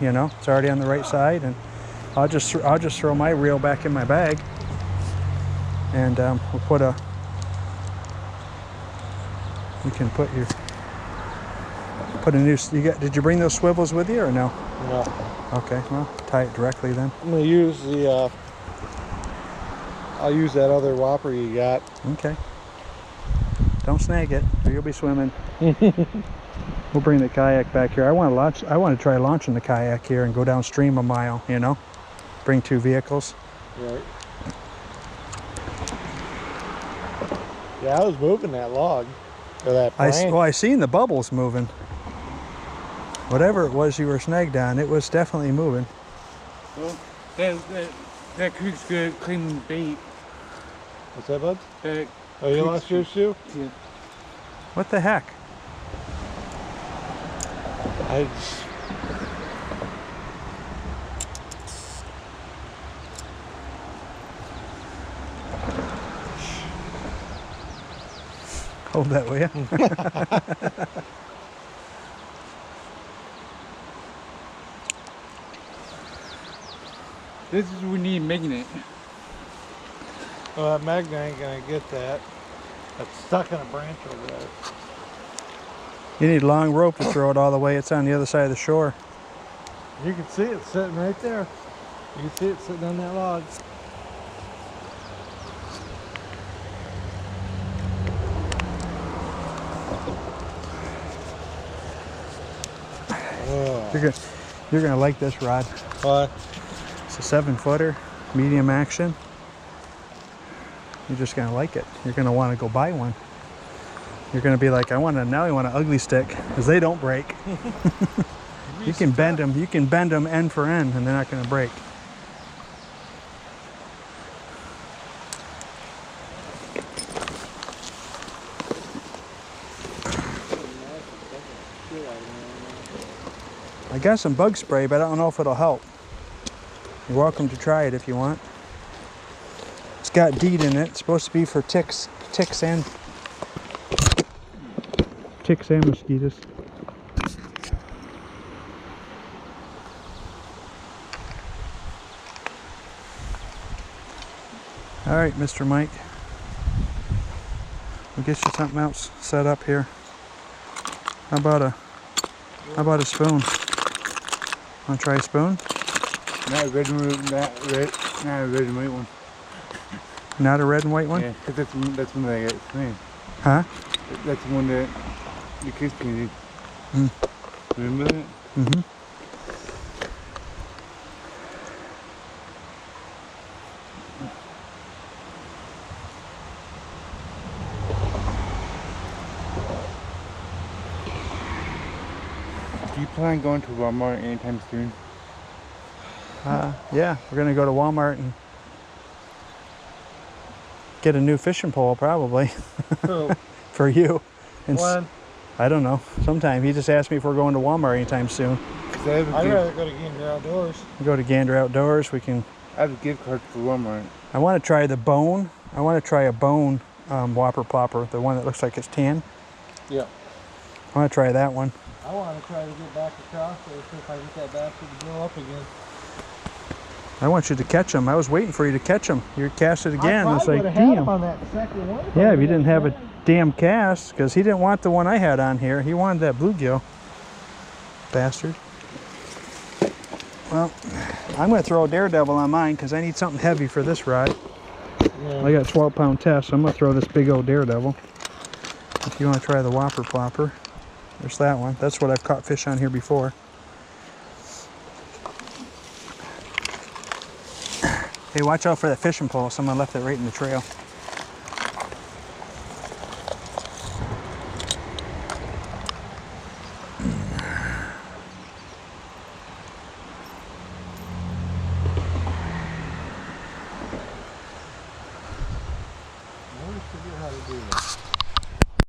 You know, it's already on the right side, and I'll just throw my reel back in my bag, and we'll put a. You can put a new. Did you bring those swivels with you or no? No. Okay, well, tie it directly then. I'm gonna use the. I'll use that other whopper you got. Okay. Don't snag it, or you'll be swimming. We'll bring the kayak back here. I want to try launching the kayak here and go downstream a mile. You know, bring 2 vehicles. Right. Yeah, I was moving that log. Or that plank. I seen the bubbles moving. Whatever it was you were snagged on, it was definitely moving. Well, that creek's good clean bait. What's that, bud? Oh, you lost yours too? Yeah. What the heck? Hold that, will you? This is what we need making it. Well, that magnet ain't gonna get that. It's stuck in a branch over there. You need long rope to throw it all the way. It's on the other side of the shore. You can see it sitting right there. You can see it sitting on that log. You're gonna like this rod. What? It's a 7-footer, medium action. You're just gonna like it. You're gonna want to go buy one. You're gonna be like, now I want an ugly stick, because they don't break. You can bend them. You can bend them end for end, and they're not gonna break. I got some bug spray, but I don't know if it'll help. You're welcome to try it if you want. It's got DEET in it. It's supposed to be for ticks and mosquitoes. All right, Mr. Mike. We'll get you something else set up here. How about a spoon? Want to try a spoon? Not a red and white one. Not a red and white one? Yeah, because that's one that I got clean. Huh? That's the one that the kids painted. Mm. Remember that? Mm-hmm. Do you plan on going to Walmart anytime soon? Yeah, we're gonna go to Walmart and get a new fishing pole, probably. Oh. For you. And When? I don't know. Sometime. He just asked me if we're going to Walmart anytime soon. I'd rather go to Gander Outdoors. We go to Gander Outdoors. We can. I have a gift card for Walmart. I want to try the bone. I want to try a bone whopper plopper, the one that looks like it's tan. Yeah. I want to try that one. I want to try to get back across there, see if I get that bastard to blow up again. I want you to catch them. I was waiting for you to catch them. You cast it again. I It's like, would have had damn. him on that second one. Yeah, if you didn't have a damn cast, because he didn't want the one I had on here. He wanted that bluegill. Bastard. Well, I'm going to throw a Daredevil on mine because I need something heavy for this rod. Yeah. I got 12-pound test, so I'm going to throw this big old Daredevil. If you want to try the whopper plopper, there's that one. That's what I've caught fish on here before. Hey, watch out for that fishing pole. Someone left it right in the trail.